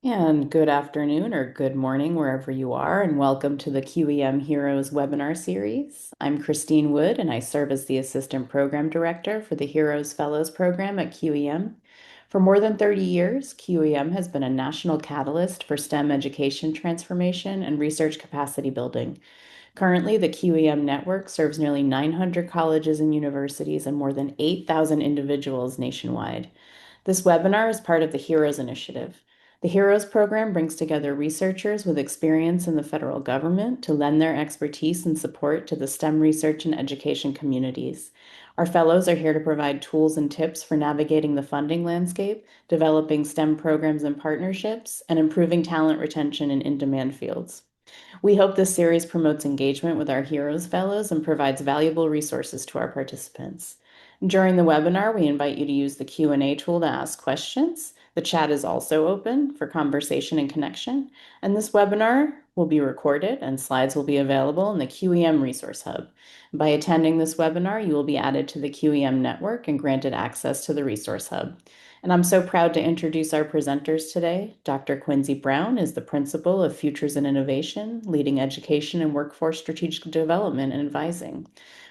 And good afternoon or good morning, wherever you are, and welcome to the QEM Heroes webinar series. I'm Christine Wood, and I serve as the Assistant Program Director for the Heroes Fellows Program at QEM. For more than 30 years, QEM has been a national catalyst for STEM education transformation and research capacity building. Currently, the QEM network serves nearly 900 colleges and universities and more than 8,000 individuals nationwide. This webinar is part of the HEROES initiative. The HEROES program brings together researchers with experience in the federal government to lend their expertise and support to the STEM research and education communities. Our fellows are here to provide tools and tips for navigating the funding landscape, developing STEM programs and partnerships, and improving talent retention in in-demand fields. We hope this series promotes engagement with our Heroes Fellows and provides valuable resources to our participants. During the webinar, we invite you to use the Q&A tool to ask questions. The chat is also open for conversation and connection, and this webinar will be recorded and slides will be available in the QEM Resource Hub. By attending this webinar, you will be added to the QEM network and granted access to the Resource Hub. And I'm so proud to introduce our presenters today. Dr. Quincy Brown is the Principal of Futures and Innovation, leading education and workforce strategic development and advising.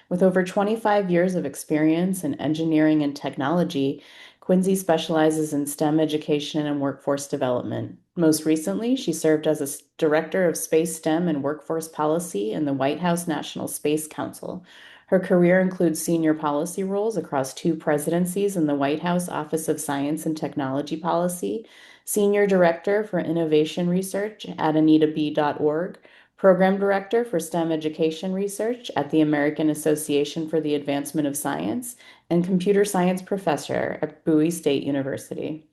With over 25 years of experience in engineering and technology, Quincy specializes in STEM education and workforce development. Most recently, she served as a Director of Space STEM and Workforce Policy in the White House National Space Council. Her career includes senior policy roles across two presidencies in the White House Office of Science and Technology Policy, Senior Director for Innovation Research at AnitaB.org, Program Director for STEM Education Research at the American Association for the Advancement of Science, and Computer Science Professor at Bowie State University.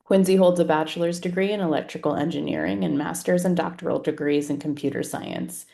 Quincy holds a bachelor's degree in electrical engineering and master's and doctoral degrees in computer science.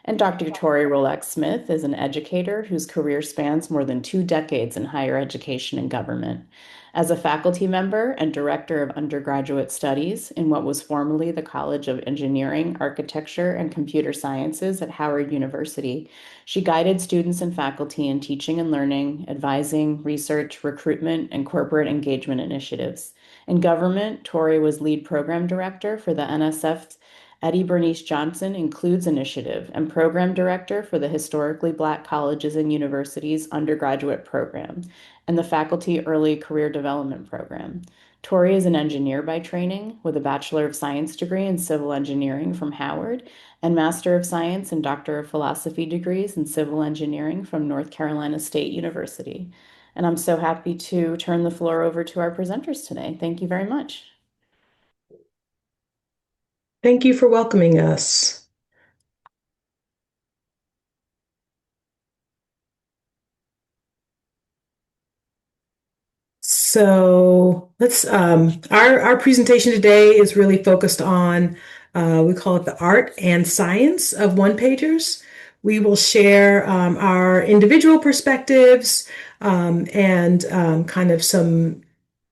And Dr. Tori Rolex-Smith is an educator whose career spans more than 2 decades in higher education and government. As a faculty member and director of undergraduate studies in what was formerly the College of Engineering, Architecture, and Computer Sciences at Howard University, she guided students and faculty in teaching and learning, advising, research, recruitment, and corporate engagement initiatives. In government, Tori was lead program director for the NSF's Eddie Bernice Johnson Includes Initiative and Program Director for the Historically Black Colleges and Universities Undergraduate Program and the Faculty Early Career Development Program. Tori is an engineer by training with a Bachelor of Science degree in Civil Engineering from Howard and Master of Science and Doctor of Philosophy degrees in Civil Engineering from North Carolina State University. And I'm so happy to turn the floor over to our presenters today. Thank you very much. Thank you for welcoming us. So let's our presentation today is really focused on we call it the art and science of one-pagers. We will share our individual perspectives and kind of some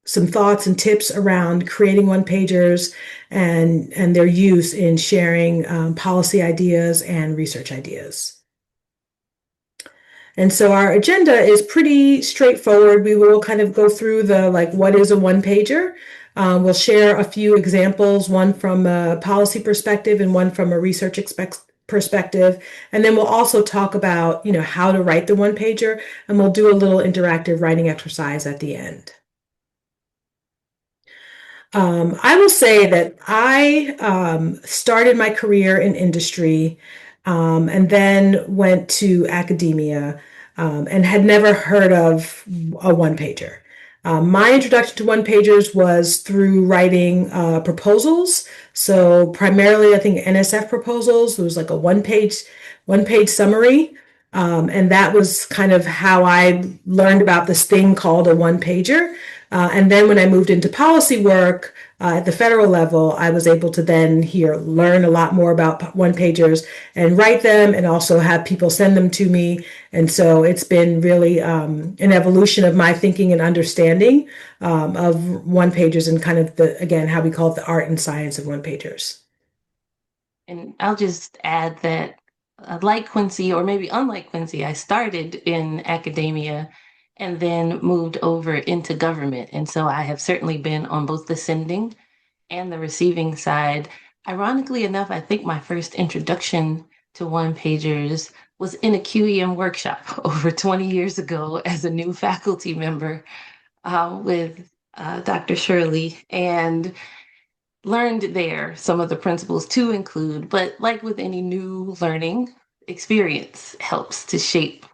thoughts and tips around creating one-pagers and their use in sharing policy ideas and research ideas. And so our agenda is pretty straightforward. We will kind of go through the like, what is a one pager? We'll share a few examples, one from a policy perspective and one from a research perspective. And then we'll also talk about, how to write the one pager, and we'll do a little interactive writing exercise at the end. I will say that I started my career in industry and then went to academia and had never heard of a one pager. My introduction to one pagers was through writing proposals. So primarily, I think NSF proposals. It was like a one page summary. And that was kind of how I learned about this thing called a one pager. And then when I moved into policy work at the federal level, I was able to then learn a lot more about one pagers and write them and also have people send them to me. And so it's been really an evolution of my thinking and understanding of one pagers and kind of again, how we call it the art and science of one pagers. And I'll just add that, like Quincy, or maybe unlike Quincy, I started in academia and then moved over into government. And so I have certainly been on both the sending and the receiving side. Ironically enough, I think my first introduction to one pagers was in a QEM workshop over 20 years ago as a new faculty member with Dr. Shirley, and learned there some of the principles to include. But like with any new learning, experience helps to shape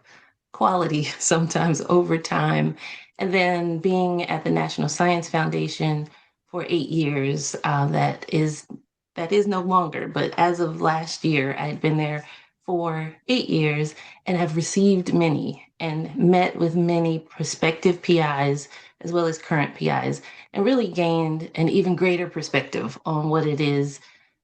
quality sometimes over time. And then being at the National Science Foundation for 8 years, that is no longer. But as of last year, I had been there for 8 years and have received many and met with many prospective PIs as well as current PIs, and really gained an even greater perspective on what it is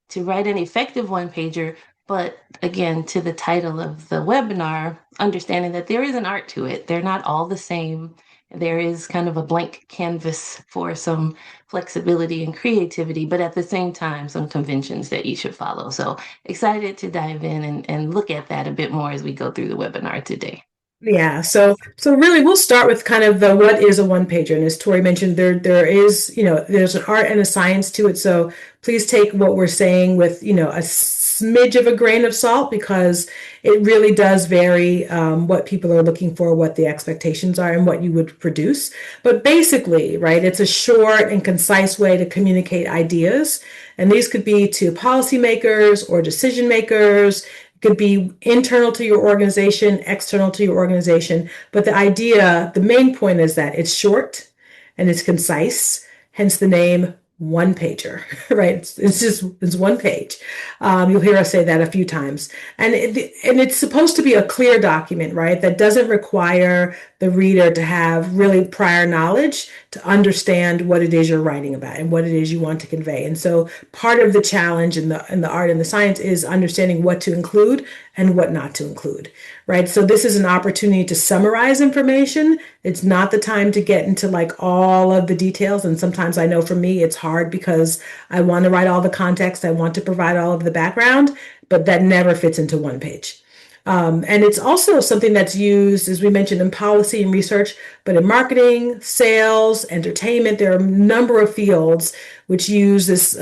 to write an effective one pager. But again, to the title of the webinar, understanding that there is an art to it. They're not all the same. There is kind of a blank canvas for some flexibility and creativity, but at the same time, some conventions that you should follow. So excited to dive in and look at that a bit more as we go through the webinar today. Yeah, so really we'll start with kind of the what is a one pager. And as Tori mentioned, there is, there's an art and a science to it. So please take what we're saying with, a smidge of a grain of salt, because it really does vary what people are looking for, what the expectations are, and what you would produce. But basically, right, it's a short and concise way to communicate ideas. And these could be to policymakers or decision makers, could be internal to your organization, external to your organization. But the main point is that it's short and it's concise, hence the name one pager, right? It's one page. You'll hear us say that a few times, and it's supposed to be a clear document, right? That doesn't require the reader to have really prior knowledge to understand what it is you're writing about and what it is you want to convey. And so part of the challenge in the art and the science is understanding what to include and what not to include, right? So this is an opportunity to summarize information. It's not the time to get into like all of the details. And sometimes I know for me, it's hard because I want to write all the context. I want to provide all of the background, but that never fits into one page. And it's also something that's used, as we mentioned, in policy and research, but in marketing, sales, entertainment. There are a number of fields which use this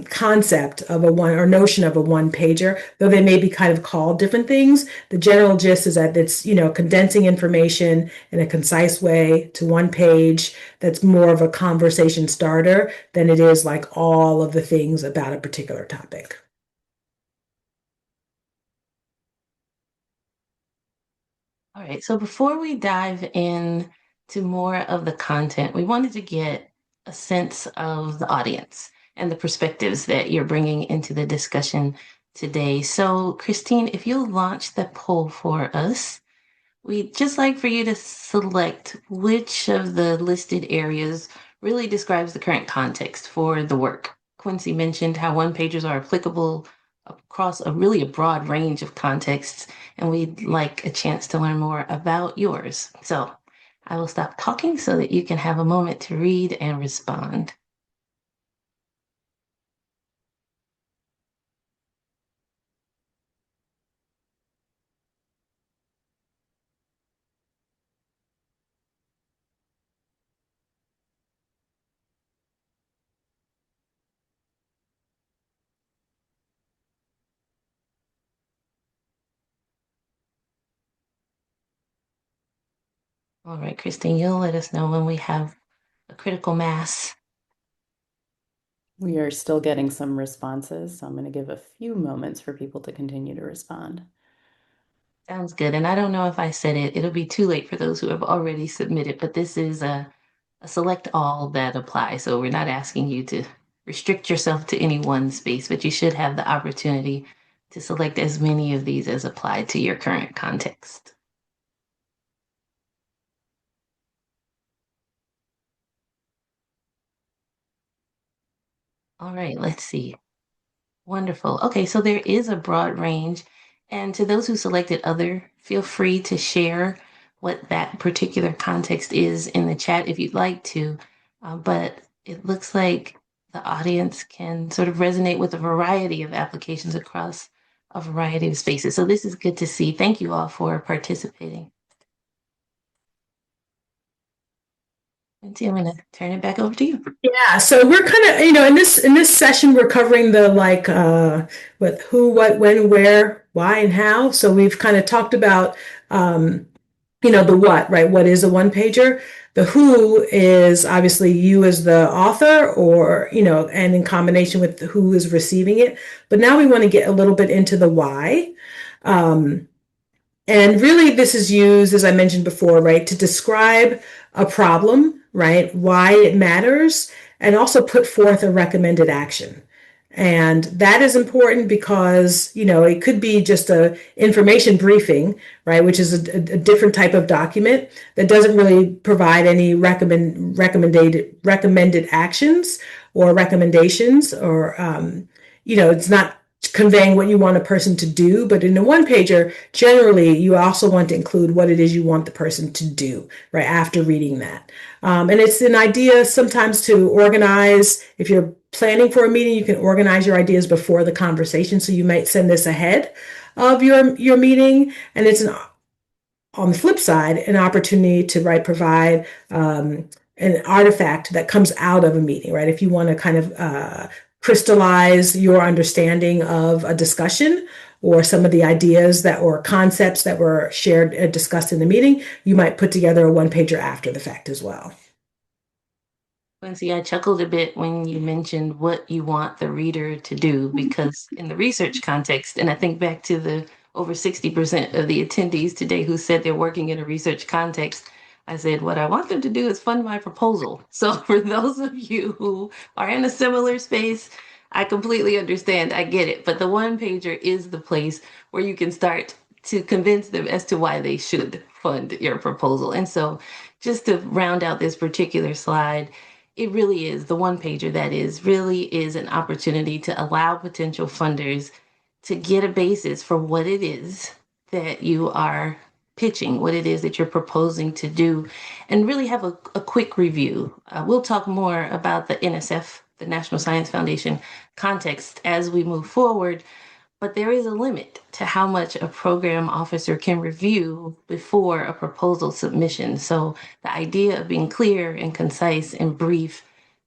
concept of a one, or notion of a one pager, though they may be kind of called different things. The general gist is that it's, condensing information in a concise way to one page that's more of a conversation starter than it is like all of the things about a particular topic. All right, so before we dive in to more of the content, we wanted to get a sense of the audience and the perspectives that you're bringing into the discussion today. So, Christine, if you'll launch the poll for us, we'd just like for you to select which of the listed areas really describes the current context for the work. Quincy mentioned how one pages are applicable across a broad range of contexts, and we'd like a chance to learn more about yours. So I will stop talking so that you can have a moment to read and respond. All right, Christine, you'll let us know when we have a critical mass. We are still getting some responses, so I'm going to give a few moments for people to continue to respond. Sounds good. And I don't know if I said it, it'll be too late for those who have already submitted, but this is a select all that apply. So we're not asking you to restrict yourself to any one space, but you should have the opportunity to select as many of these as apply to your current context. All right, let's see. Wonderful. Okay, so there is a broad range. And to those who selected other, feel free to share what that particular context is in the chat if you'd like to. But it looks like the audience can sort of resonate with a variety of applications across a variety of spaces. So this is good to see. Thank you all for participating. Quincy, I'm going to turn it back over to you. Yeah, so we're kind of, in this session we're covering the like with who, what, when, where, why, and how. So we've kind of talked about the what, right? What is a one pager? The who is obviously you as the author, or and in combination with who is receiving it. But now we want to get a little bit into the why. Um, and really, this is used, as I mentioned before, right, to describe a problem, right, why it matters, and also put forth a recommended action. And that is important because, it could be just a information briefing, right, which is a different type of document that doesn't really provide any recommended actions or recommendations, or, it's not conveying what you want a person to do. But in a one pager, generally, you also want to include what it is you want the person to do right after reading that. And it's an idea sometimes to organize. If you're planning for a meeting, you can organize your ideas before the conversation. So you might send this ahead of your meeting, and it's on the flip side, an opportunity to provide an artifact that comes out of a meeting, right? If you want to kind of crystallize your understanding of a discussion or some of the ideas that or concepts that were shared and discussed in the meeting, you might put together a one pager after the fact as well. Quincy, I chuckled a bit when you mentioned what you want the reader to do, because in the research context, and I think back to the over 60% of the attendees today who said they're working in a research context, I said, what I want them to do is fund my proposal. So for those of you who are in a similar space, I completely understand. I get it. But the one pager is the place where you can start to convince them as to why they should fund your proposal. And so just to round out this particular slide, it really is the one pager that is really is an opportunity to allow potential funders to get a basis for what it is that you are pitching, what it is that you're proposing to do, and really have a quick review. We'll talk more about the NSF, the National Science Foundation context, as we move forward. But there is a limit to how much a program officer can review before a proposal submission. So the idea of being clear and concise and brief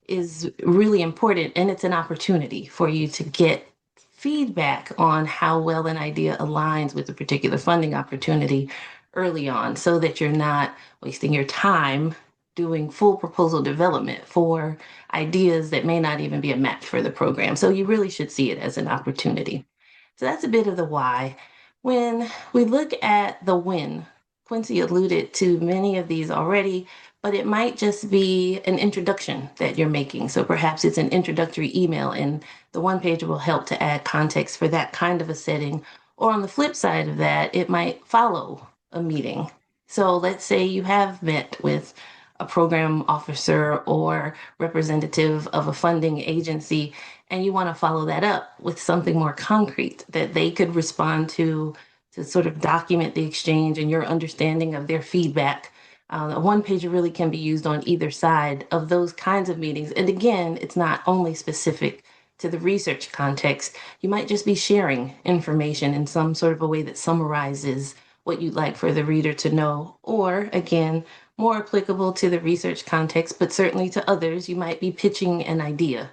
is really important. And it's an opportunity for you to get feedback on how well an idea aligns with a particular funding opportunity early on, so that you're not wasting your time doing full proposal development for ideas that may not even be a match for the program. So you really should see it as an opportunity. So that's a bit of the why. When we look at the when, Quincy alluded to many of these already, but it might just be an introduction that you're making. So perhaps it's an introductory email, and the one page will help to add context for that kind of a setting. Or on the flip side of that, it might follow a meeting. So let's say you have met with a program officer or representative of a funding agency, and you want to follow that up with something more concrete that they could respond to sort of document the exchange and your understanding of their feedback. A one pager really can be used on either side of those kinds of meetings. And again, it's not only specific to the research context. You might just be sharing information in some sort of a way that summarizes what you'd like for the reader to know. Or again, more applicable to the research context, but certainly to others, you might be pitching an idea,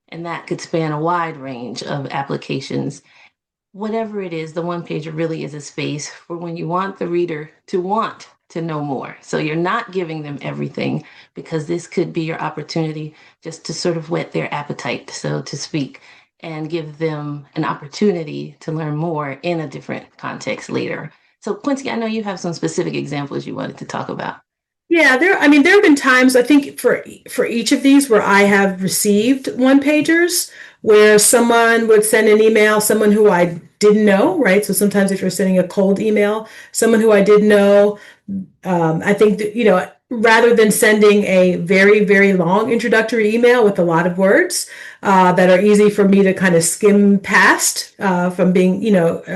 and that could span a wide range of applications. Whatever it is, the one pager really is a space for when you want the reader to want to know more. So you're not giving them everything, because this could be your opportunity just to sort of whet their appetite, so to speak, and give them an opportunity to learn more in a different context later. So Quincy, I know you have some specific examples you wanted to talk about. Yeah, there have been times, I think, for each of these where I have received one pagers where someone would send an email, someone who I didn't know, right? So sometimes if you're sending a cold email, someone who I didn't know, I think that, rather than sending a very, very long introductory email with a lot of words that are easy for me to kind of skim past from being,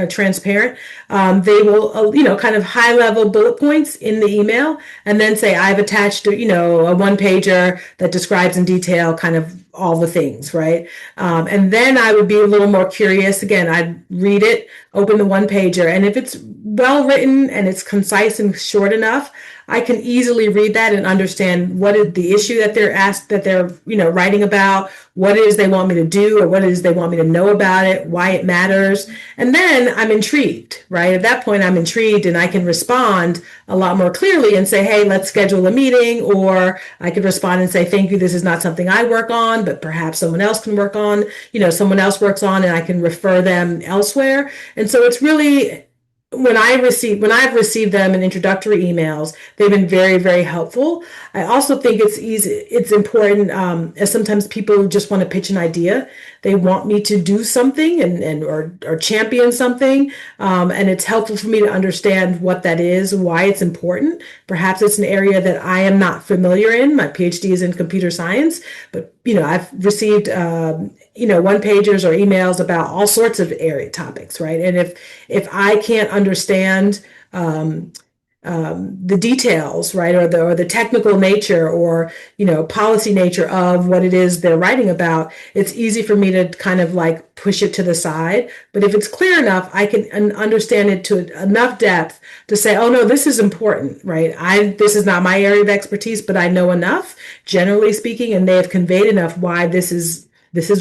transparent, they will, kind of high level bullet points in the email, and then say, I've attached, a one pager that describes in detail kind of all the things, right? And then I would be a little more curious. Again, I'd read it, open the one pager, and if it's well written and it's concise and short enough, I can easily read that and understand what is the issue that they're asked, that they're, writing about, what it is they want me to do, or what it is they want me to know about it, why it matters. And then I'm intrigued, right? At that point, I'm intrigued and I can respond a lot more clearly and say, hey, let's schedule a meeting. Or I could respond and say, thank you, this is not something I work on, but perhaps someone else can work on, someone else works on, and I can refer them elsewhere. And so it's really, when I've received them in introductory emails, they've been very, very helpful. I also think it's important, as sometimes people just want to pitch an idea. They want me to do something or champion something. And it's helpful for me to understand what that is, why it's important. Perhaps it's an area that I am not familiar in. My PhD is in computer science, but I've received one pagers or emails about all sorts of area topics, right? And if I can't understand the details, right, or the technical nature, or policy nature of what it is they're writing about, it's easy for me to kind of like push it to the side. But if it's clear enough, I can understand it to enough depth to say, oh no, this is important, right? This is not my area of expertise, but I know enough, generally speaking, and they have conveyed enough why this is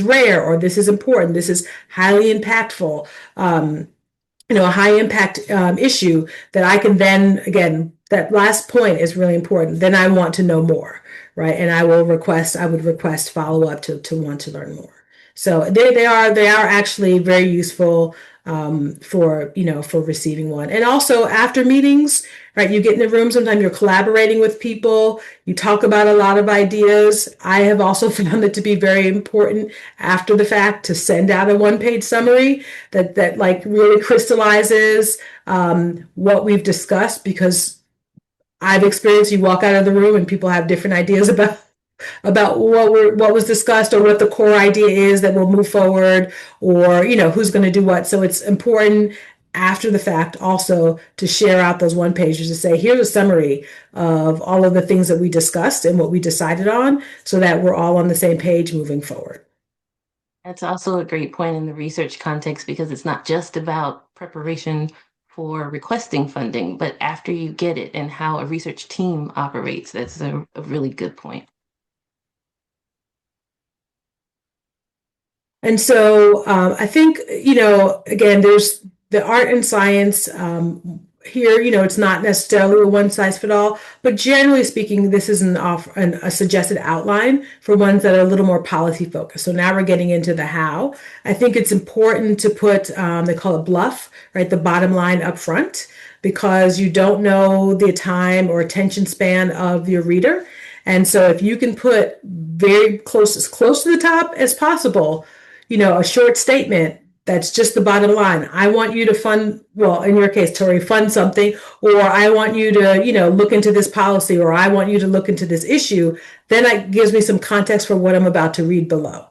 rare, or this is important, this is highly impactful, a high impact issue, that I can then, again, that last point is really important. Then I want to know more, right? And I would request follow up to want to learn more. So they are actually very useful for receiving one. And also after meetings, right? You get in the room, sometimes you're collaborating with people, you talk about a lot of ideas. I have also found it to be very important after the fact to send out a one-page summary that like really crystallizes what we've discussed, because I've experienced, you walk out of the room and people have different ideas about what was discussed, or what the core idea is that will move forward, or who's going to do what. So it's important after the fact also to share out those one pages to say, here's a summary of all of the things that we discussed and what we decided on, so that we're all on the same page moving forward. That's also a great point in the research context, because it's not just about preparation for requesting funding, but after you get it and how a research team operates. That's a really good point. And so I think, again, there's the art and science here, it's not necessarily a one size fit all, but generally speaking, this is a suggested outline for ones that are a little more policy focused. So now we're getting into the how. I think it's important to put, they call it bluff, right? The bottom line up front, because you don't know the time or attention span of your reader. And so if you can put as close to the top as possible, a short statement that's just the bottom line. I want you to fund, well, in your case, Tori, fund something, or I want you to, look into this policy, or I want you to look into this issue. Then it gives me some context for what I'm about to read below,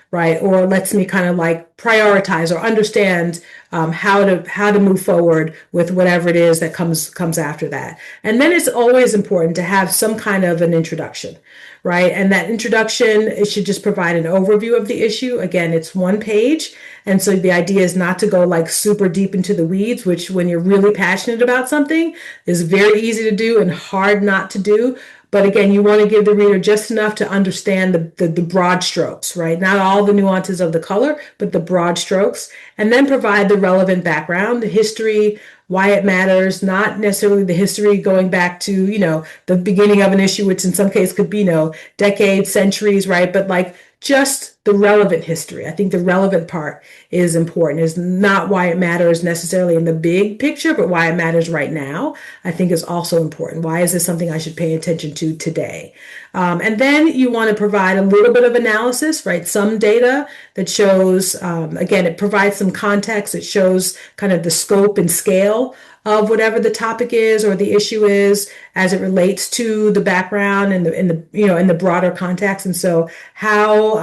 right? Or lets me kind of like prioritize or understand how to move forward with whatever it is that comes after that. And then it's always important to have some kind of an introduction, right? And that introduction, it should just provide an overview of the issue. Again, it's one page. And so the idea is not to go like super deep into the weeds, which when you're really passionate about something is very easy to do and hard not to do. But again, you want to give the reader just enough to understand the broad strokes, right? Not all the nuances of the color, but the broad strokes, and then provide the relevant background, the history, why it matters, not necessarily the history going back to, the beginning of an issue, which in some case could be, decades, centuries, right? But like just the relevant history. I think the relevant part is important, is not why it matters necessarily in the big picture, but why it matters right now, I think is also important. Why is this something I should pay attention to today? And then you want to provide a little bit of analysis, right? Some data that shows, again, it provides some context. It shows kind of the scope and scale of whatever the topic is or the issue is as it relates to the background and in the broader context. And so how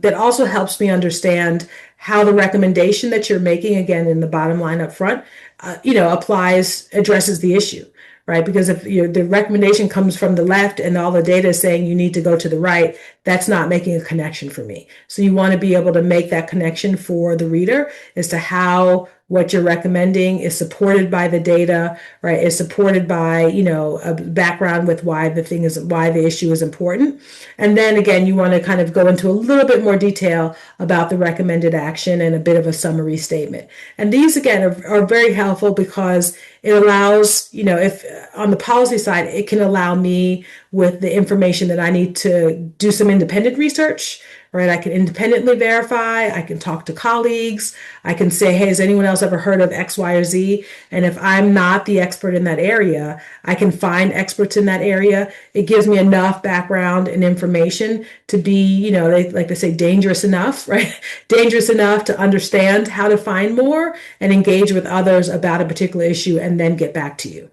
that also helps me understand how the recommendation that you're making, again, in the bottom line up front, addresses the issue. Right? Because if the recommendation comes from the left and all the data is saying you need to go to the right, that's not making a connection for me. So you want to be able to make that connection for the reader as to how what you're recommending is supported by the data, right? Is supported by, a background with why the issue is important. And then again, you want to kind of go into a little bit more detail about the recommended action and a bit of a summary statement. And these again are very helpful because it allows, if on the policy side, it can allow me with the information that I need to do some independent research, right? I can independently verify, I can talk to colleagues, I can say, hey, has anyone else ever heard of X, Y, or Z? And if I'm not the expert in that area, I can find experts in that area. It gives me enough background and information to be, they like to say dangerous enough, right? Dangerous enough to understand how to find more and engage with others about a particular issue and then get back to you.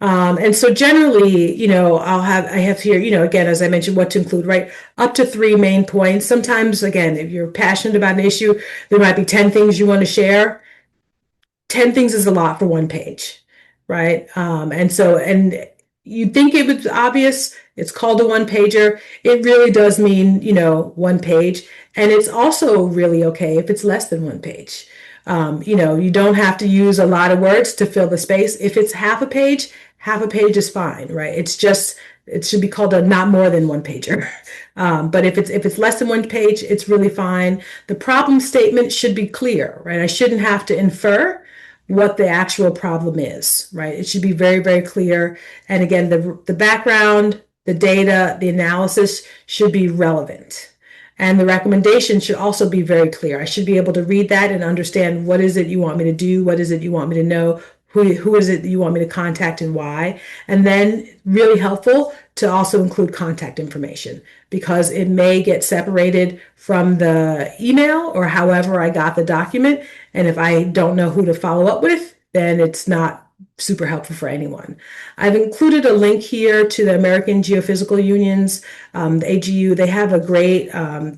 And so generally, I have here, again, as I mentioned, what to include, right? Up to 3 main points. Sometimes, again, if you're passionate about an issue, there might be 10 things you want to share. 10 things is a lot for 1 page, right? And you think it was obvious, it's called a 1 pager. It really does mean, 1 page. And it's also really okay if it's less than 1 page. You don't have to use a lot of words to fill the space. If it's half a page is fine, right? It should be called a not more than 1 pager. But if it's less than 1 page, it's really fine. The problem statement should be clear, right? I shouldn't have to infer what the actual problem is, right? It should be very, very clear. And again, the background, the data, the analysis should be relevant. And the recommendation should also be very clear. I should be able to read that and understand what is it you want me to do? What is it you want me to know? Who is it that you want me to contact and why? And then really helpful to also include contact information because it may get separated from the email or however I got the document. And if I don't know who to follow up with, then it's not super helpful for anyone. I've included a link here to the American Geophysical Unions, the AGU. They have a great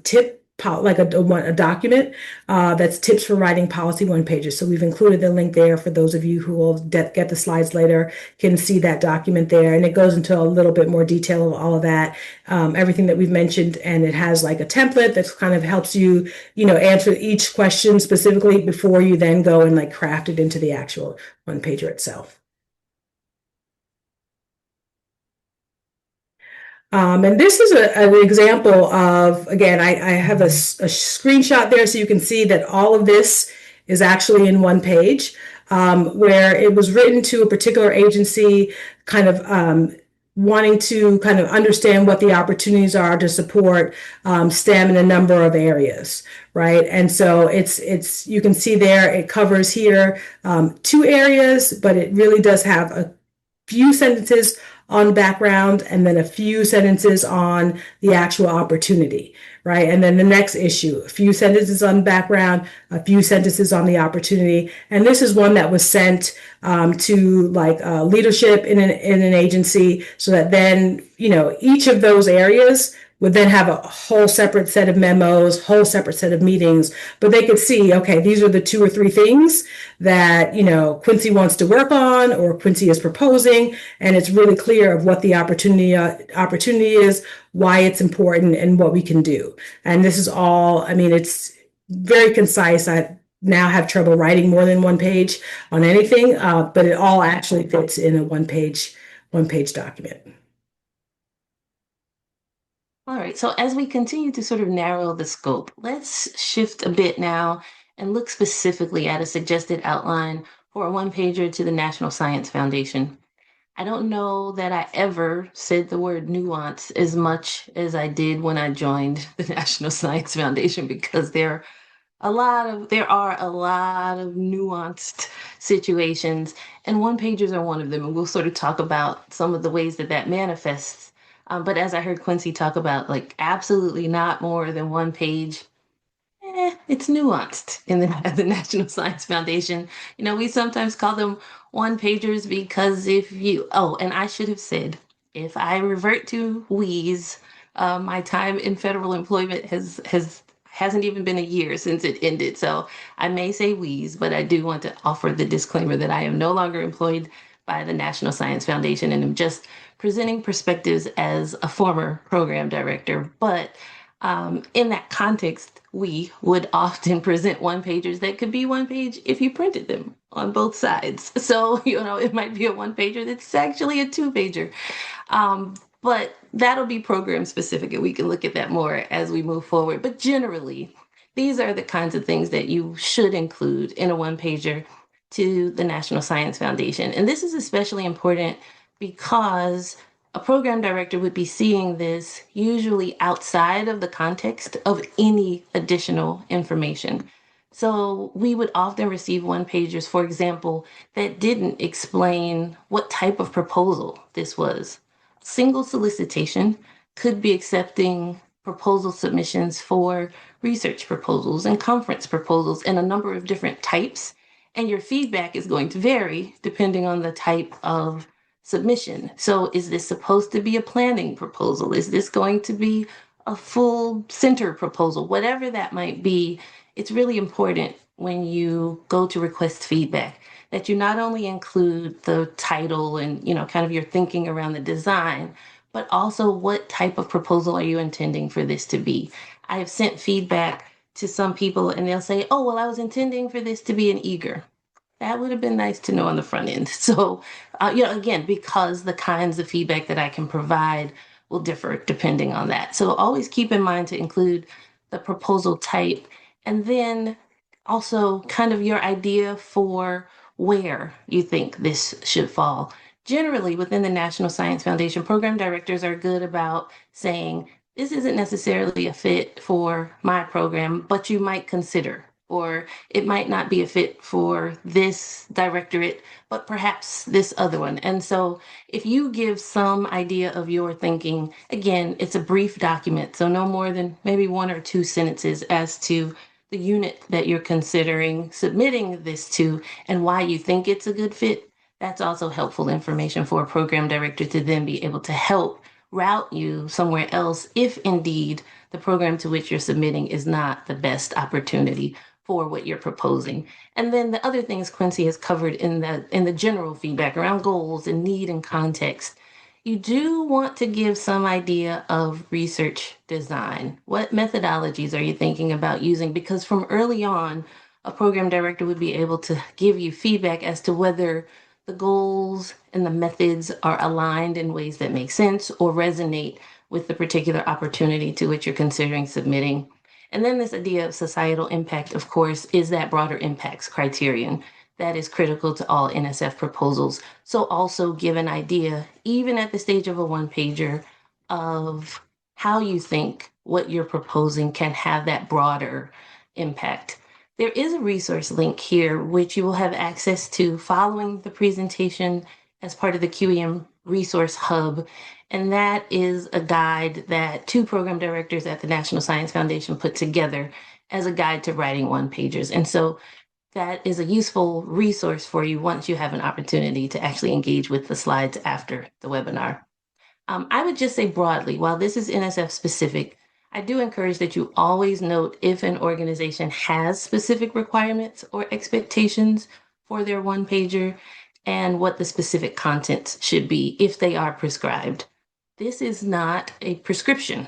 tip, like a document that's tips for writing policy 1 pages. So we've included the link there for those of you who will get the slides later, can see that document there. And it goes into a little bit more detail of all of that, everything that we've mentioned. And it has like a template that kind of helps you, answer each question specifically before you then go and like craft it into the actual 1 pager itself. And this is an example of, again, I have a screenshot there so you can see that all of this is actually in 1 page, where it was written to a particular agency, kind of wanting to kind of understand what the opportunities are to support STEM in a number of areas, right? And so it's you can see there, it covers here 2 areas, but it really does have a few sentences on background and then a few sentences on the actual opportunity, right? And then the next issue, a few sentences on background, a few sentences on the opportunity. And this is one that was sent to like leadership in an agency so that then, each of those areas would then have a whole separate set of memos, whole separate set of meetings, but they could see, okay, these are the 2 or 3 things that, Quincy wants to work on or Quincy is proposing. And it's really clear of what the opportunity is, why it's important and what we can do. And this is all, it's very concise. I now have trouble writing more than 1 page on anything, but it all actually fits in a 1 page document. All right, so as we continue to sort of narrow the scope, let's shift a bit now and look specifically at a suggested outline for a 1 pager to the National Science Foundation. I don't know that I ever said the word nuance as much as I did when I joined the National Science Foundation because there are a lot of nuanced situations, and 1 pagers are one of them, and we'll sort of talk about some of the ways that manifests. But as I heard Quincy talk about, like absolutely not more than 1 page, it's nuanced in the National Science Foundation. We sometimes call them 1 pagers because and I should have said, if I revert to we's, my time in federal employment hasn't even been a year since it ended. So I may say we's, but I do want to offer the disclaimer that I am no longer employed by the National Science Foundation and am just presenting perspectives as a former program director. But In that context, we would often present one pagers that could be one page if you printed them on both sides. So, it might be a one pager that's actually a two pager. But that'll be program specific, and we can look at that more as we move forward. But generally, these are the kinds of things that you should include in a one pager to the National Science Foundation. And this is especially important because a program director would be seeing this usually outside of the context of any additional information. So we would often receive one pagers, for example, that didn't explain what type of proposal this was. Single solicitation could be accepting proposal submissions for research proposals and conference proposals and a number of different types. And your feedback is going to vary depending on the type of submission. So is this supposed to be a planning proposal? Is this going to be a full center proposal? Whatever that might be, it's really important when you go to request feedback that you not only include the title and, kind of your thinking around the design, but also what type of proposal are you intending for this to be? I have sent feedback to some people and they'll say, oh, well, I was intending for this to be an eager. That would have been nice to know on the front end. So, again, because the kinds of feedback that I can provide will differ depending on that. So always keep in mind to include the proposal type and then also kind of your idea for where you think this should fall. Generally, within the National Science Foundation, program directors are good about saying, this isn't necessarily a fit for my program, but you might consider, or it might not be a fit for this directorate, but perhaps this other one. And so if you give some idea of your thinking, again, it's a brief document, so no more than maybe one or two sentences as to the unit that you're considering submitting this to and why you think it's a good fit. That's also helpful information for a program director to then be able to help route you somewhere else if indeed the program to which you're submitting is not the best opportunity for what you're proposing. And then the other things Quincy has covered in the general feedback around goals and need and context. You do want to give some idea of research design. What methodologies are you thinking about using? Because from early on, a program director would be able to give you feedback as to whether the goals and the methods are aligned in ways that make sense or resonate with the particular opportunity to which you're considering submitting. And then this idea of societal impact, of course, is that broader impacts criterion that is critical to all NSF proposals. So also give an idea, even at the stage of a one pager, of how you think what you're proposing can have that broader impact. There is a resource link here, which you will have access to following the presentation as part of the QEM Resource Hub. And that is a guide that two program directors at the National Science Foundation put together as a guide to writing one pagers. And so that is a useful resource for you once you have an opportunity to actually engage with the slides after the webinar. I would just say broadly, while this is NSF specific, I do encourage that you always note if an organization has specific requirements or expectations for their one pager and what the specific contents should be if they are prescribed. This is not a prescription.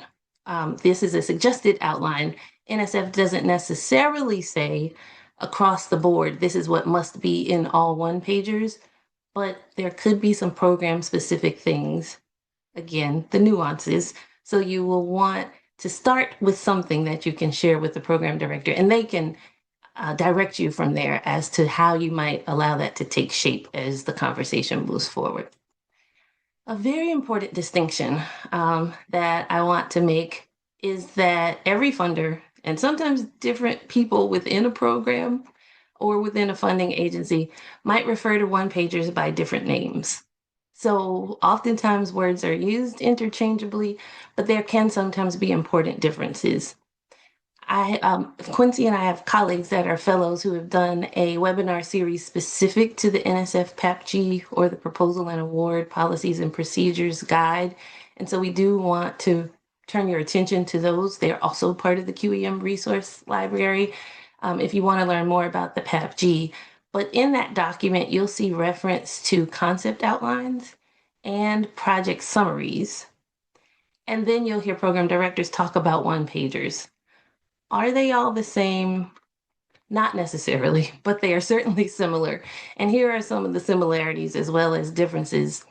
This is a suggested outline. NSF doesn't necessarily say across the board, this is what must be in all one pagers, but there could be some program specific things. Again, the nuances. So you will want to start with something that you can share with the program director, and they can direct you from there as to how you might allow that to take shape as the conversation moves forward. A very important distinction that I want to make is that every funder, and sometimes different people within a program or within a funding agency, might refer to one pagers by different names. So oftentimes words are used interchangeably, but there can sometimes be important differences. Quincy and I have colleagues that are fellows who have done a webinar series specific to the NSF PAPG, or the Proposal and Award Policies and Procedures Guide. And so we do want to turn your attention to those. They're also part of the QEM resource library if you want to learn more about the PAPG. But in that document, you'll see reference to concept outlines and project summaries. And then you'll hear program directors talk about one-pagers. Are they all the same? Not necessarily, but they are certainly similar. And here are some of the similarities as well as differences.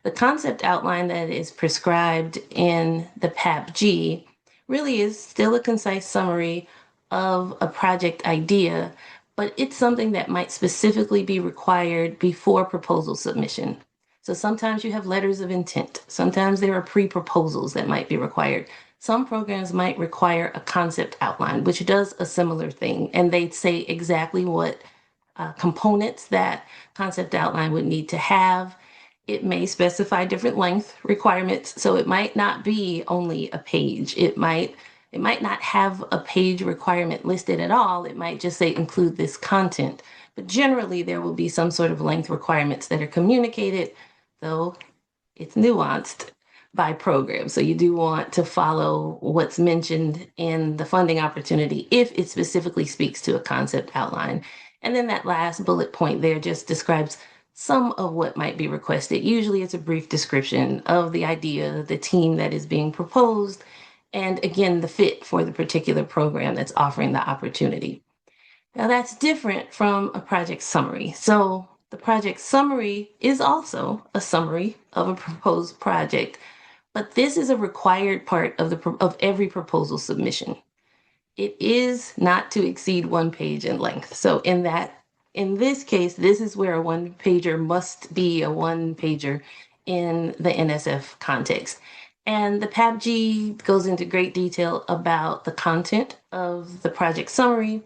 The concept outline that is prescribed in the PAPG really is still a concise summary of a project idea, but it's something that might specifically be required before proposal submission. So sometimes you have letters of intent. Sometimes there are pre-proposals that might be required. Some programs might require a concept outline, which does a similar thing, and they say exactly what components that concept outline would need to have. It may specify different length requirements, so it might not be only a page. It might not have a page requirement listed at all. It might just say include this content. But generally, there will be some sort of length requirements that are communicated, though it's nuanced by program. So you do want to follow what's mentioned in the funding opportunity if it specifically speaks to a concept outline. And then that last bullet point there just describes some of what might be requested. Usually it's a brief description of the idea, the team that is being proposed, and again, the fit for the particular program that's offering the opportunity. Now that's different from a project summary. So the project summary is also a summary of a proposed project, but this is a required part of every proposal submission. It is not to exceed one page in length. So in this case, this is where a one pager must be a one pager in the NSF context. And the PAPG goes into great detail about the content of the project summary.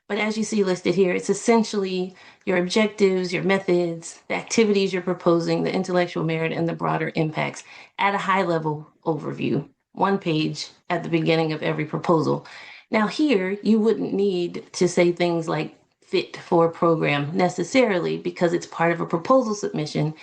But as you see listed here, it's essentially your objectives, your methods, the activities you're proposing, the intellectual merit, and the broader impacts at a high level overview, one page at the beginning of every proposal. Now here, you wouldn't need to say things like fit for a program necessarily because it's part of a proposal submission,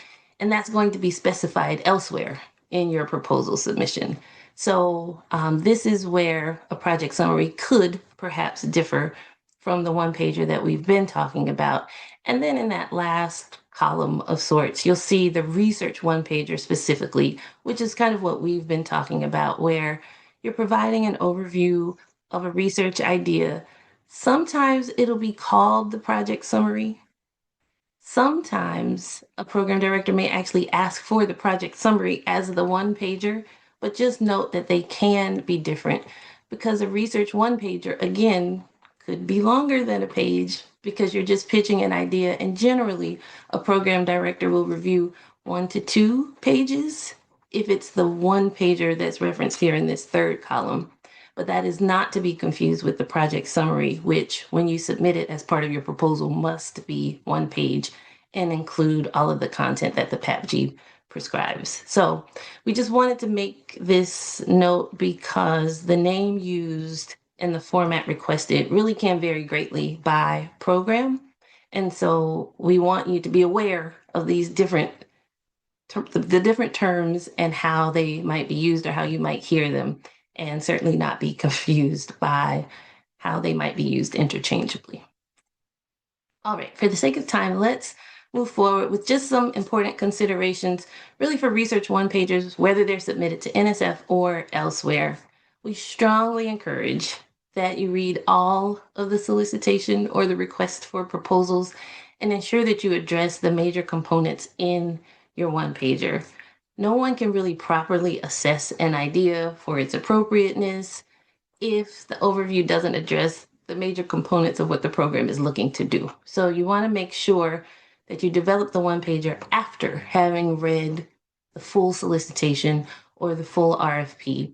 and that's going to be specified elsewhere in your proposal submission. So this is where a project summary could perhaps differ from the one pager that we've been talking about. And then in that last column of sorts, you'll see the research one pager specifically, which is kind of what we've been talking about, where you're providing an overview of a research idea. Sometimes it'll be called the project summary. Sometimes a program director may actually ask for the project summary as the one pager, but just note that they can be different because a research one pager, again, could be longer than a page because you're just pitching an idea. And generally, a program director will review 1 to 2 pages if it's the one pager that's referenced here in this third column. But that is not to be confused with the project summary, which when you submit it as part of your proposal must be one page and include all of the content that the PAPG prescribes. So we just wanted to make this note because the name used and the format requested really can vary greatly by program. And so we want you to be aware of these the different terms and how they might be used or how you might hear them, and certainly not be confused by how they might be used interchangeably. All right, for the sake of time, let's move forward with just some important considerations, really for research one pagers, whether they're submitted to NSF or elsewhere. We strongly encourage that you read all of the solicitation or the request for proposals and ensure that you address the major components in your one pager. No one can really properly assess an idea for its appropriateness if the overview doesn't address the major components of what the program is looking to do. So you want to make sure that you develop the one pager after having read the full solicitation or the full RFP.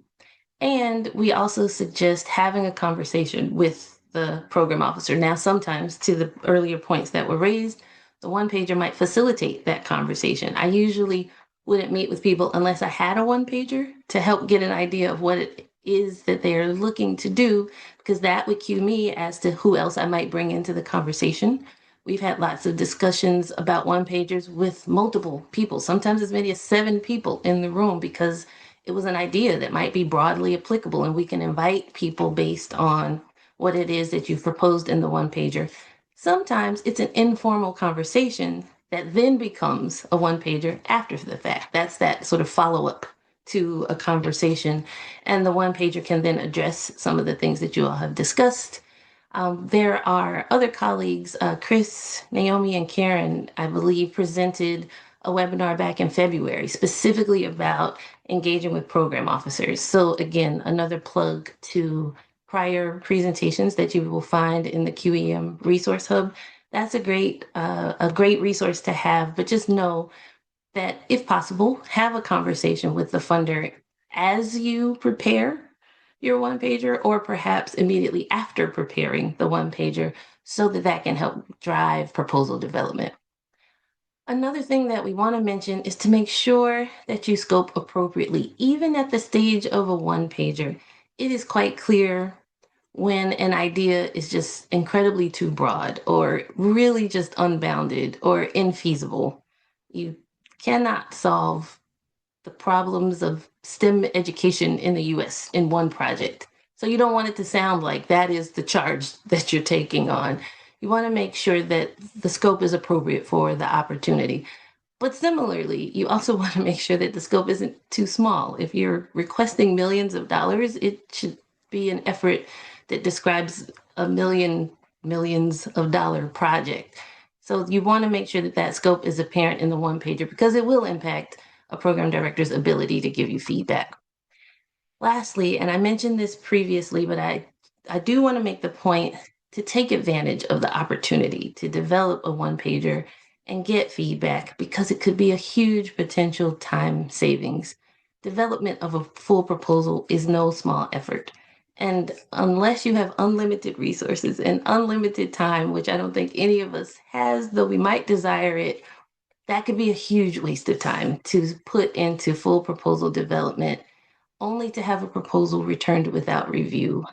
And we also suggest having a conversation with the program officer. Now, sometimes, to the earlier points that were raised, the one pager might facilitate that conversation. I usually wouldn't meet with people unless I had a one pager to help get an idea of what it is that they're looking to do, because that would cue me as to who else I might bring into the conversation. We've had lots of discussions about one pagers with multiple people, sometimes as many as 7 people in the room, because it was an idea that might be broadly applicable, and we can invite people based on what it is that you've proposed in the one pager. Sometimes it's an informal conversation that then becomes a one pager after the fact. That's that sort of follow up to a conversation, and the one pager can then address some of the things that you all have discussed. There are other colleagues, Chris, Naomi, and Karen, I believe, presented a webinar back in February specifically about engaging with program officers. So again, another plug to prior presentations that you will find in the QEM Resource Hub. That's a great resource to have, but just know that if possible, have a conversation with the funder as you prepare your one pager, or perhaps immediately after preparing the one pager, so that that can help drive proposal development. Another thing that we want to mention is to make sure that you scope appropriately. Even at the stage of a one pager, it is quite clear when an idea is just incredibly too broad or really just unbounded or infeasible. You cannot solve the problems of STEM education in the US in one project. So you don't want it to sound like that is the charge that you're taking on. You want to make sure that the scope is appropriate for the opportunity. But similarly, you also want to make sure that the scope isn't too small. If you're requesting millions of dollars, it should be an effort that describes a millions of dollar project. So you want to make sure that that scope is apparent in the one pager, because it will impact a program director's ability to give you feedback. Lastly, and I mentioned this previously, but I do want to make the point to take advantage of the opportunity to develop a one pager and get feedback, because it could be a huge potential time savings. Development of a full proposal is no small effort. And unless you have unlimited resources and unlimited time, which I don't think any of us has, though we might desire it, that could be a huge waste of time to put into full proposal development, only to have a proposal returned without review.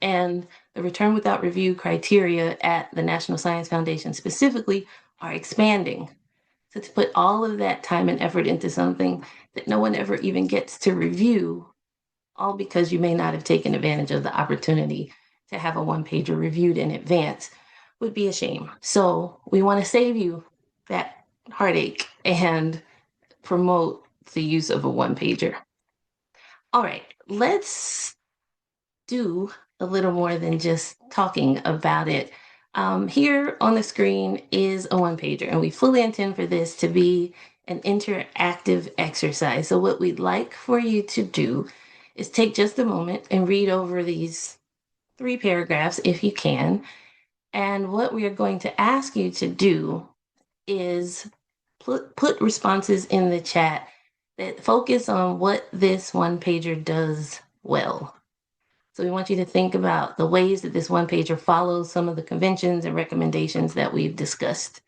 And the return without review criteria at the National Science Foundation specifically are expanding. So to put all of that time and effort into something that no one ever even gets to review, all because you may not have taken advantage of the opportunity to have a one pager reviewed in advance, would be a shame. So we want to save you that heartache and promote the use of a one pager. All right, let's do a little more than just talking about it. Here on the screen is a one pager, and we fully intend for this to be an interactive exercise. So what we'd like for you to do is take just a moment and read over these 3 paragraphs if you can. And what we are going to ask you to do is put responses in the chat that focus on what this one pager does well. So we want you to think about the ways that this one pager follows some of the conventions and recommendations that we've discussed.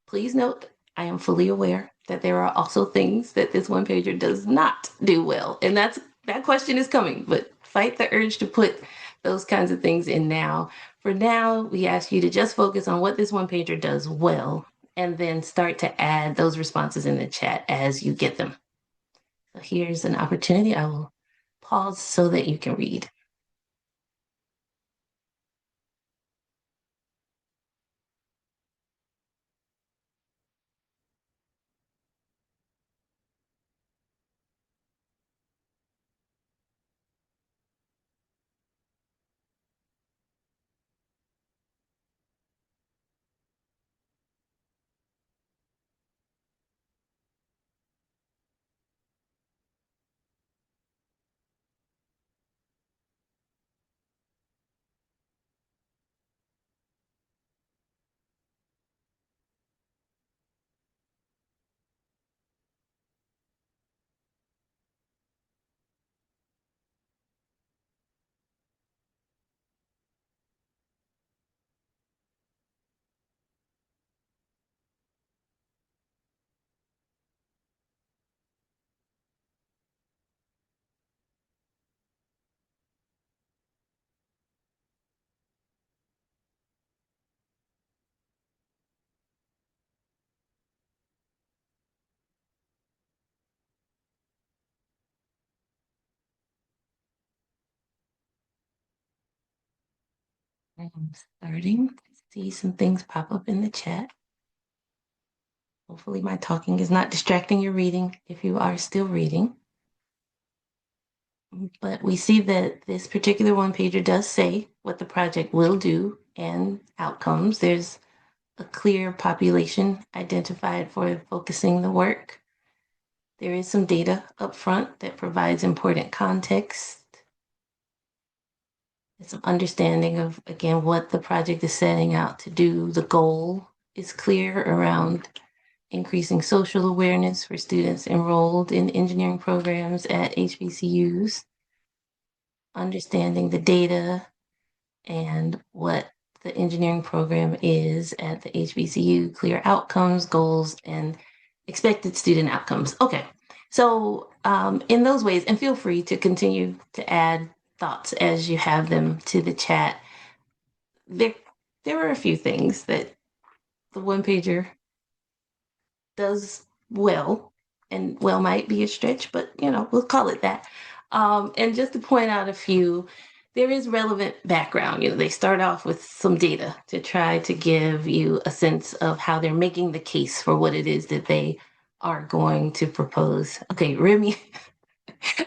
Please note, I am fully aware that there are also things that this one pager does not do well. And that question is coming, but fight the urge to put those kinds of things in now. For now, we ask you to just focus on what this one pager does well, and then start to add those responses in the chat as you get them. So here's an opportunity. I will pause so that you can read. I'm starting to see some things pop up in the chat. Hopefully my talking is not distracting your reading if you are still reading. But we see that this particular one pager does say what the project will do and outcomes. There's a clear population identified for focusing the work. There is some data up front that provides important context. There's some understanding of, again, what the project is setting out to do. The goal is clear around increasing social awareness for students enrolled in engineering programs at HBCUs, understanding the data and what the engineering program is at the HBCU, clear outcomes, goals, and expected student outcomes. Okay, so in those ways, and feel free to continue to add thoughts as you have them to the chat. There, there are a few things that the one pager does well, and well might be a stretch, but we'll call it that. And just to point out a few, there is relevant background. They start off with some data to try to give you a sense of how they're making the case for what it is that they are going to propose. Okay, Remy,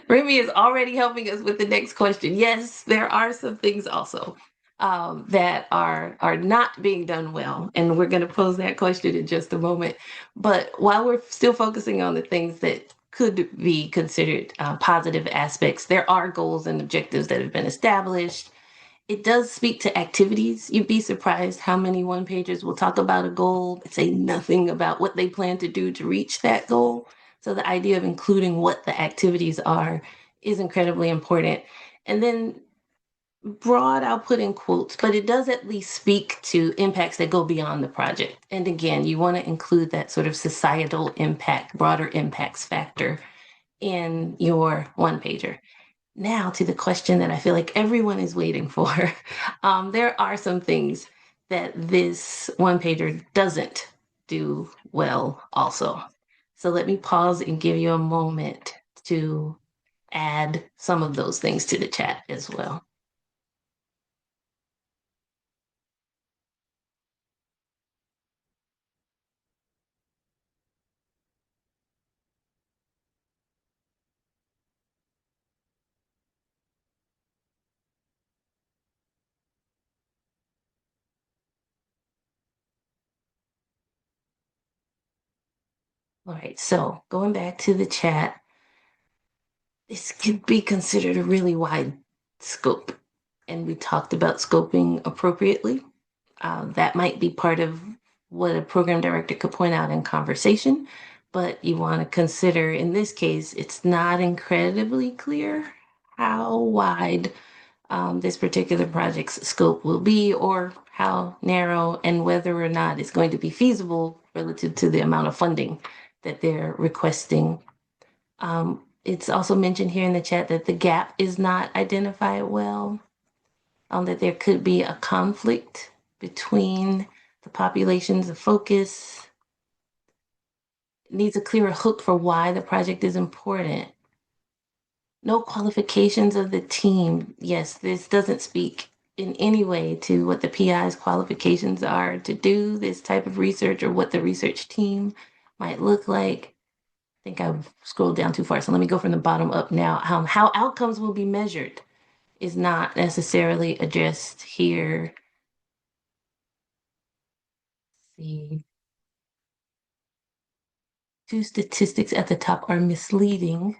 Remy is already helping us with the next question. Yes, there are some things also that are not being done well, and we're going to pose that question in just a moment. But while we're still focusing on the things that could be considered positive aspects, there are goals and objectives that have been established. It does speak to activities. You'd be surprised how many one pagers will talk about a goal but say nothing about what they plan to do to reach that goal. So the idea of including what the activities are is incredibly important. And then broad, I'll put in quotes, but it does at least speak to impacts that go beyond the project. And again, you want to include that sort of societal impact, broader impacts factor in your one pager. Now to the question that I feel like everyone is waiting for. There are some things that this one pager doesn't do well also. So let me pause and give you a moment to add some of those things to the chat as well. All right, so going back to the chat, this could be considered a really wide scope. And we talked about scoping appropriately. That might be part of what a program director could point out in conversation, but you want to consider in this case, it's not incredibly clear how wide this particular project's scope will be or how narrow and whether or not it's going to be feasible relative to the amount of funding that they're requesting. It's also mentioned here in the chat that the gap is not identified well, that there could be a conflict between the populations of focus. It needs a clearer hook for why the project is important. No qualifications of the team. Yes, this doesn't speak in any way to what the PI's qualifications are to do this type of research or what the research team might look like. I think I've scrolled down too far, so let me go from the bottom up now. How outcomes will be measured is not necessarily addressed here. Let's see. Two statistics at the top are misleading.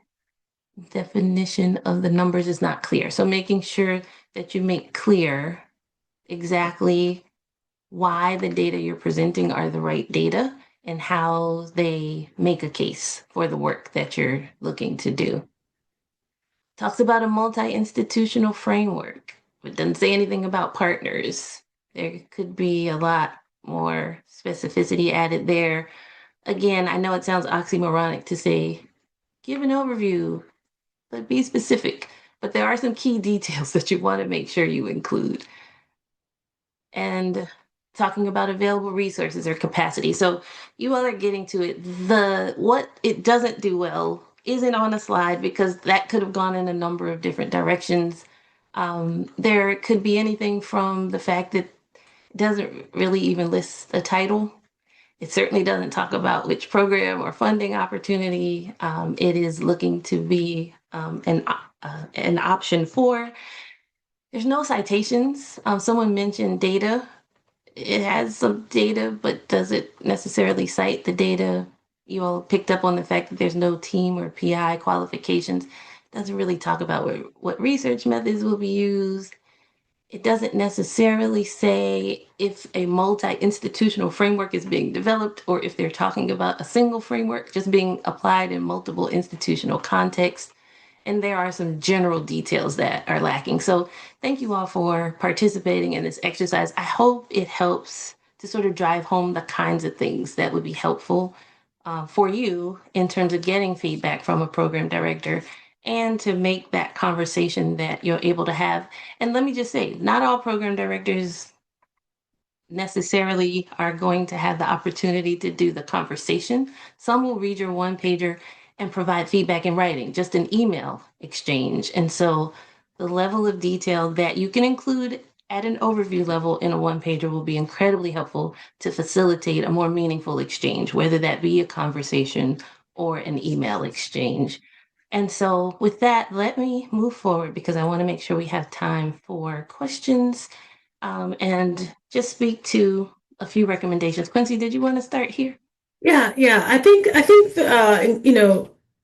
Definition of the numbers is not clear. So making sure that you make clear exactly why the data you're presenting are the right data and how they make a case for the work that you're looking to do. Talks about a multi-institutional framework, but doesn't say anything about partners. There could be a lot more specificity added there. Again, I know it sounds oxymoronic to say, give an overview, but be specific. But there are some key details that you want to make sure you include. And talking about available resources or capacity. So you all are getting to it. What it doesn't do well isn't on a slide because that could have gone in a number of different directions. There could be anything from the fact that it doesn't really even list a title. It certainly doesn't talk about which program or funding opportunity it is looking to be and option four, there's no citations. Someone mentioned data. It has some data, but does it necessarily cite the data? You all picked up on the fact that there's no team or PI qualifications. Doesn't really talk about what research methods will be used. It doesn't necessarily say if a multi-institutional framework is being developed or if they're talking about a single framework just being applied in multiple institutional contexts. And there are some general details that are lacking. So thank you all for participating in this exercise. I hope it helps to sort of drive home the kinds of things that would be helpful for you in terms of getting feedback from a program director and to make that conversation that you're able to have. And let me just say, not all program directors necessarily are going to have the opportunity to do the conversation. Some will read your one pager and provide feedback in writing, just an email exchange. And so the level of detail that you can include at an overview level in a one pager will be incredibly helpful to facilitate a more meaningful exchange, whether that be a conversation or an email exchange. And so with that, let me move forward because I want to make sure we have time for questions and just speak to a few recommendations. Quincy, did you want to start here? Yeah, yeah.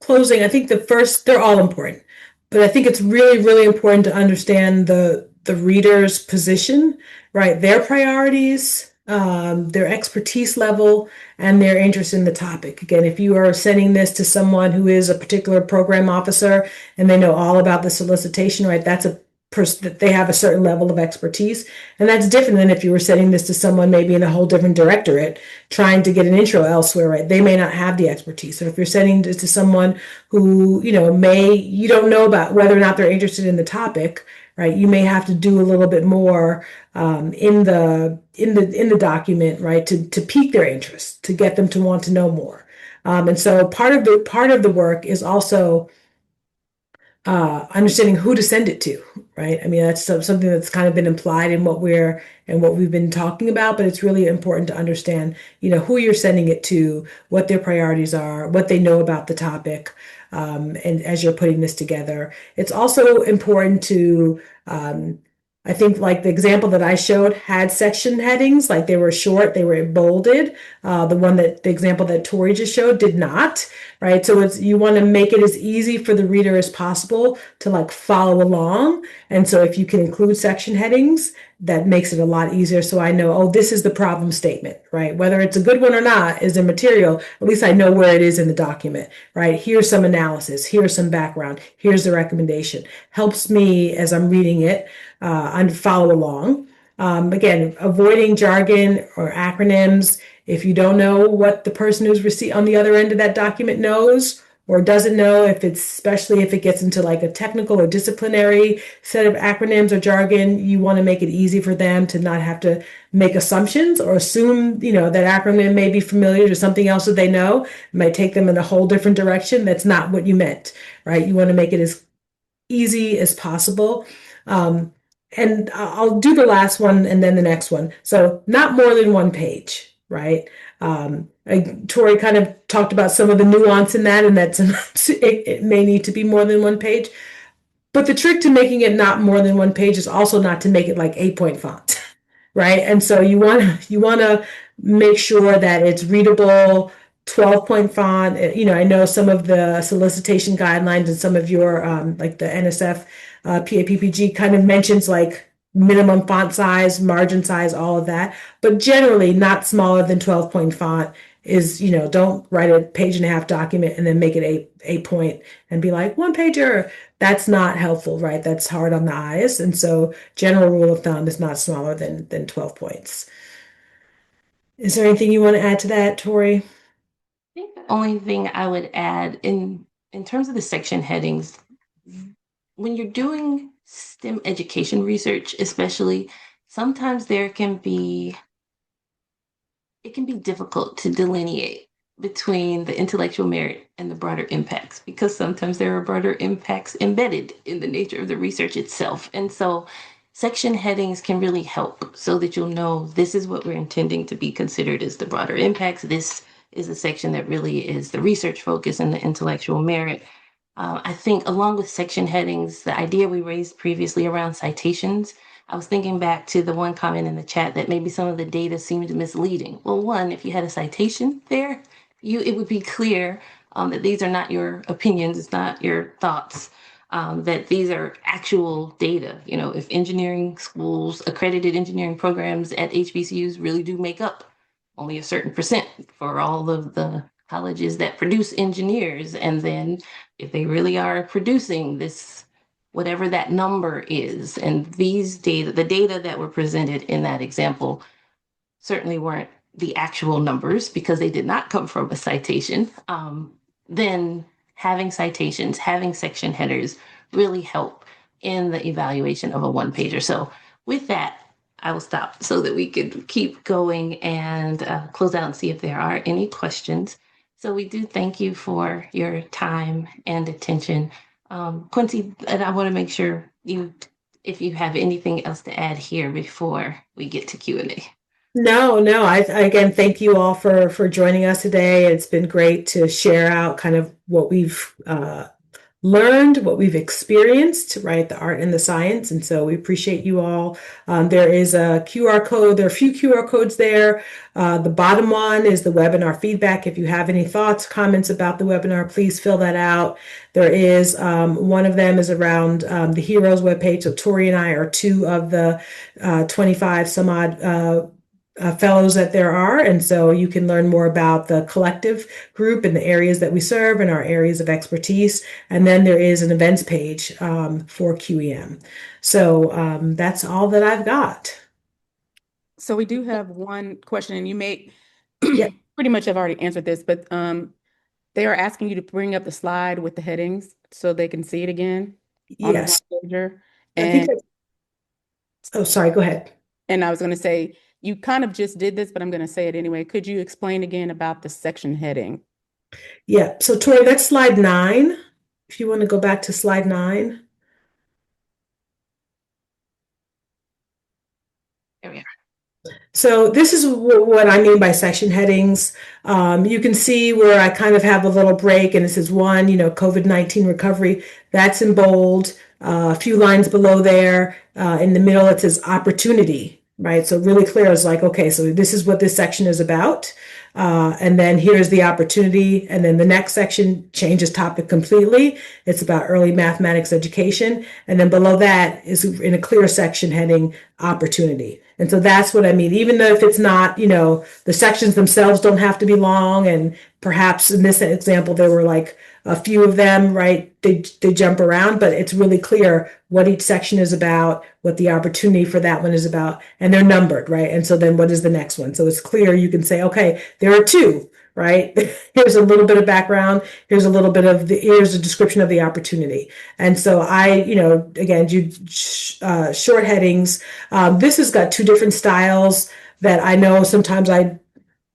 Closing, I think the first, they're all important, but I think it's really, really important to understand the reader's position, right? Their priorities, their expertise level, and their interest in the topic. Again, if you are sending this to someone who is a particular program officer and they know all about the solicitation, right? That's a person that they have a certain level of expertise. And that's different than if you were sending this to someone maybe in a whole different directorate trying to get an intro elsewhere, right? They may not have the expertise. So if you're sending this to someone who, you don't know about whether or not they're interested in the topic, right? You may have to do a little bit more in the document, right, to pique their interest, to get them to want to know more. And so part of the work is also understanding who to send it to, right? I mean, that's something that's kind of been implied in what we've been talking about, but it's really important to understand, who you're sending it to, what their priorities are, what they know about the topic, and as you're putting this together, it's also important to I think like the example that I showed had section headings, like they were short, they were bolded. The example that Tori just showed did not, right? So you want to make it as easy for the reader as possible to like follow along. And so if you can include section headings, that makes it a lot easier. So I know, oh, this is the problem statement, right? Whether it's a good one or not is immaterial. At least I know where it is in the document, right? Here's some analysis. Here's some background. Here's the recommendation. Helps me as I'm reading it and follow along. Again, avoiding jargon or acronyms. If you don't know what the person who's on the other end of that document knows or doesn't know, especially if it gets into like a technical or disciplinary set of acronyms or jargon, you want to make it easy for them to not have to make assumptions or assume, that acronym may be familiar to something else that they know. It might take them in a whole different direction. That's not what you meant, right? You want to make it as easy as possible. And I'll do the last one and then the next one. So not more than one page, right? Tori kind of talked about some of the nuance in that, and it may need to be more than one page. But the trick to making it not more than one page is also not to make it like 8-point font, right? And so you want to make sure that it's readable, 12-point font. I know some of the solicitation guidelines and some of your like the NSF PAPPG kind of mentions like minimum font size, margin size, all of that, but generally not smaller than 12-point font is, don't write a page and a half document and then make it 8-point and be like one pager. That's not helpful, right? That's hard on the eyes. And so general rule of thumb is not smaller than 12 points. Is there anything you want to add to that, Tori? I think the only thing I would add in terms of the section headings, when you're doing STEM education research, especially, sometimes it can be difficult to delineate between the intellectual merit and the broader impacts because sometimes there are broader impacts embedded in the nature of the research itself. And so section headings can really help so that you'll know this is what we're intending to be considered as the broader impacts. This is a section that really is the research focus and the intellectual merit. I think along with section headings, the idea we raised previously around citations, I was thinking back to the one comment in the chat that maybe some of the data seemed misleading. Well, one, if you had a citation there, it would be clear that these are not your opinions, it's not your thoughts, that these are actual data. You know, if engineering schools, accredited engineering programs at HBCUs really do make up only a certain percent for all of the colleges that produce engineers, and then if they really are producing this, whatever that number is, and these data, the data that were presented in that example certainly weren't the actual numbers because they did not come from a citation, then having citations, having section headers really help in the evaluation of a one pager. So with that, I will stop so that we could keep going and close out and see if there are any questions. So we do thank you for your time and attention. Quincy, and I want to make sure if you have anything else to add here before we get to Q&A. No, no. I again thank you all for joining us today. It's been great to share out kind of what we've learned, what we've experienced, right? The art and the science. And so we appreciate you all. There is a QR code. There are a few QR codes there. The bottom one is the webinar feedback. If you have any thoughts, comments about the webinar, please fill that out. There is one of them is around the Heroes webpage. So Tori and I are two of the 25 some odd fellows that there are. And so you can learn more about the collective group and the areas that we serve and our areas of expertise. And then there is an events page for QEM. So that's all that I've got. So we do have one question, and you may Yeah. pretty much have already answered this, but they are asking you to bring up the slide with the headings so they can see it again on the Yes. one pager. I think And oh, sorry, go ahead. I was going to say, you kind of just did this, but I'm going to say it anyway. Could you explain again about the section heading? Yeah. So Tori, that's slide 9. If you want to go back to slide 9. There we are. So this is what I mean by section headings. You can see where I kind of have a little break, and this is one, COVID-19 recovery. That's in bold. A few lines below there. In the middle, it says opportunity, right? So really clear is like, okay, so this is what this section is about. And then here's the opportunity. And then the next section changes topic completely. It's about early mathematics education. And then below that is in a clear section heading opportunity. And so that's what I mean. Even though if it's not, the sections themselves don't have to be long. And perhaps in this example, there were like a few of them, right? They jump around, but it's really clear what each section is about, what the opportunity for that one is about, and they're numbered, right? And so then what is the next one? So it's clear. You can say, okay, there are 2, right? Here's a little bit of background. Here's a little bit of here's a description of the opportunity. And so again, do short headings. This has got 2 different styles that I know sometimes I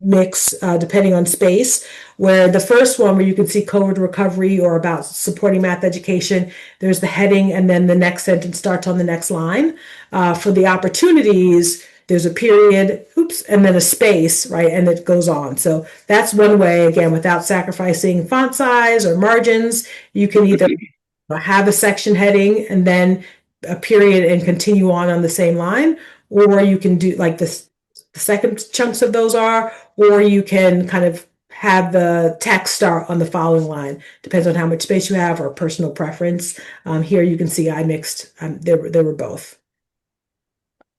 mix depending on space, where the first one where you can see COVID recovery or about supporting math education, there's the heading and then the next sentence starts on the next line. For the opportunities, there's a period, and then a space, right? And it goes on. So that's one way, again, without sacrificing font size or margins. You can either have a section heading and then a period and continue on the same line, or you can do like this. The second chunks of those are, or you can kind of have the text start on the following line. Depends on how much space you have or personal preference. Here you can see I mixed, there were both.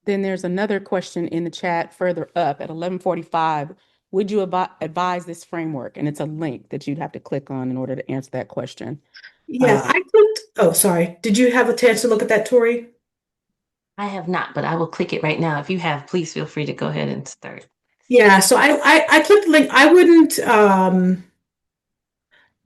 Then there's another question in the chat further up at 11:45. Would you advise this framework? And it's a link that you'd have to click on in order to answer that question. Yeah, I clicked. Oh, sorry. Did you have a chance to look at that, Tori? I have not, but I will click it right now. If you have, please feel free to go ahead and start. Yeah, so I clicked the link. I wouldn't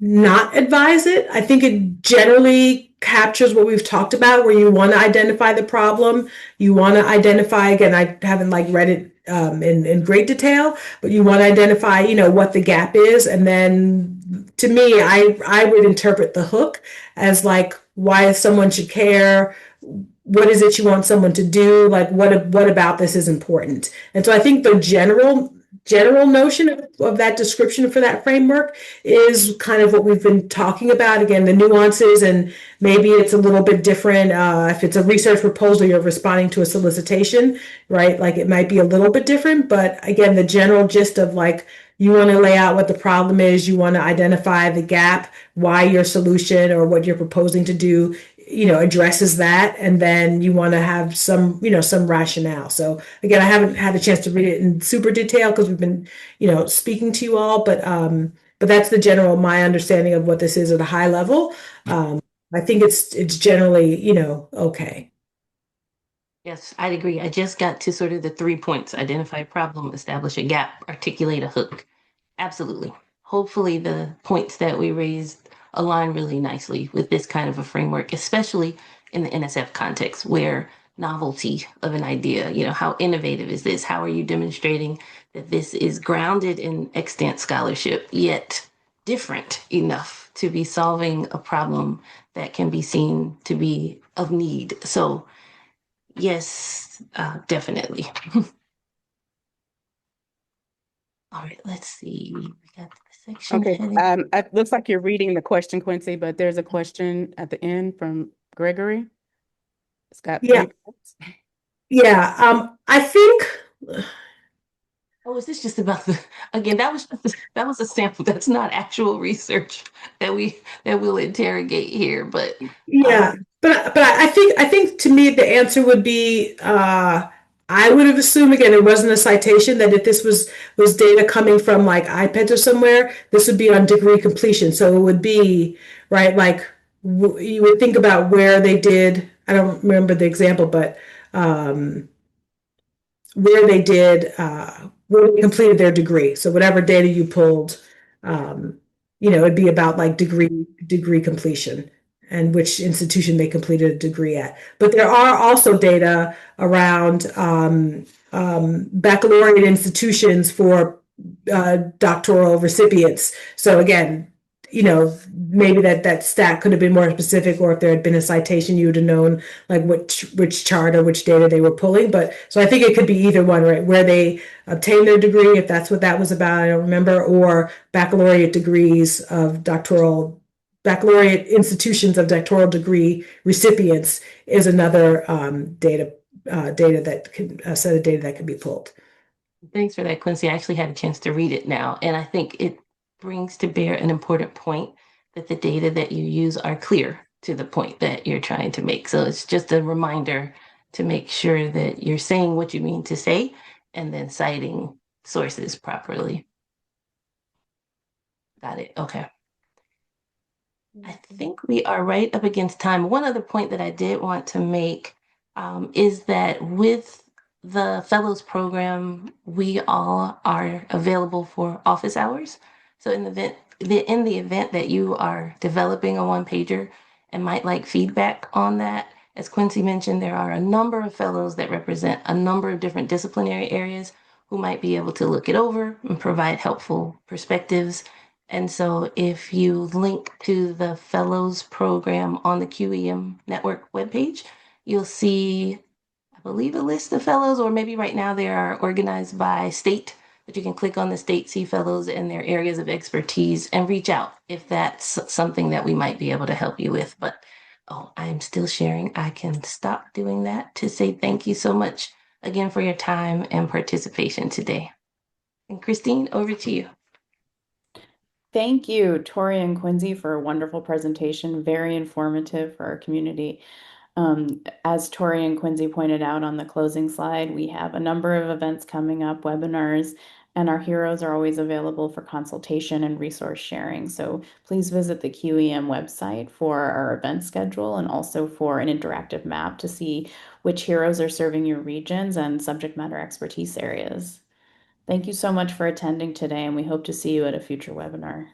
not advise it. I think it generally captures what we've talked about, where you want to identify the problem. You want to identify, again, I haven't read it in great detail, but you want to identify, what the gap is. And then to me, I would interpret the hook as why someone should care. What is it you want someone to do? What about this is important? And so I think the general general notion of that description for that framework is kind of what we've been talking about. Again, the nuances, and maybe it's a little bit different. If it's a research proposal, you're responding to a solicitation, right? Like it might be a little bit different, but again, the general gist of like, you want to lay out what the problem is, you want to identify the gap, why your solution or what you're proposing to do, addresses that, and then you want to have some, some rationale. So again, I haven't had a chance to read it in super detail because we've been, speaking to you all, but that's the general my understanding of what this is at a high level. I think it's generally, okay. Yes, I'd agree. I just got to sort of the 3 points: identify a problem, establish a gap, articulate a hook. Absolutely. Hopefully, the points that we raised align really nicely with this kind of a framework, especially in the NSF context where novelty of an idea, how innovative is this? How are you demonstrating that this is grounded in extant scholarship, yet different enough to be solving a problem that can be seen to be of need? So, yes, definitely. All right, let's see. We got the section Okay, heading. it looks like you're reading the question, Quincy, but there's a question at the end from Gregory. It's got Yeah, 3 points. yeah. I think, Oh, is this just about the, again, that was a sample. That's not actual research that we'll interrogate here. But yeah, um, but I think to me the answer would be, I would have assumed, again, it wasn't a citation, that if this was data coming from like iPads or somewhere, this would be on degree completion. So it would be, right, like you would think about where they did. I don't remember the example, but where they did, where they completed their degree. So whatever data you pulled, um, it'd be about like degree completion and which institution they completed a degree at. But there are also data around baccalaureate institutions for doctoral recipients. So again, maybe that stat could have been more specific, or if there had been a citation, you would have known like which chart or which data they were pulling. But so I think it could be either one, right? Where they obtained their degree, if that's what that was about, I don't remember, or baccalaureate degrees of doctoral baccalaureate institutions of doctoral degree recipients is another data that can a set of data that can be pulled. thanks for that, Quincy. I actually had a chance to read it now, and I think it brings to bear an important point that the data that you use are clear to the point that you're trying to make. So it's just a reminder to make sure that you're saying what you mean to say and then citing sources properly. Got it. Okay. I think we are right up against time. One other point that I did want to make is that with the fellows program, we all are available for office hours. So in the event that you are developing a one pager and might like feedback on that, as Quincy mentioned, there are a number of fellows that represent a number of different disciplinary areas who might be able to look it over and provide helpful perspectives. And so if you link to the Fellows program on the QEM network webpage, you'll see, I believe, a list of fellows, or maybe right now they are organized by state, but you can click on the state, see fellows and their areas of expertise and reach out if that's something that we might be able to help you with. But oh, I'm still sharing. I can stop doing that to say thank you so much again for your time and participation today. And Christine, over to you. Thank you, Tori and Quincy, for a wonderful presentation, very informative for our community. As Tori and Quincy pointed out on the closing slide, we have a number of events coming up, webinars, and our heroes are always available for consultation and resource sharing. So please visit the QEM website for our event schedule and also for an interactive map to see which heroes are serving your regions and subject matter expertise areas. Thank you so much for attending today, and we hope to see you at a future webinar.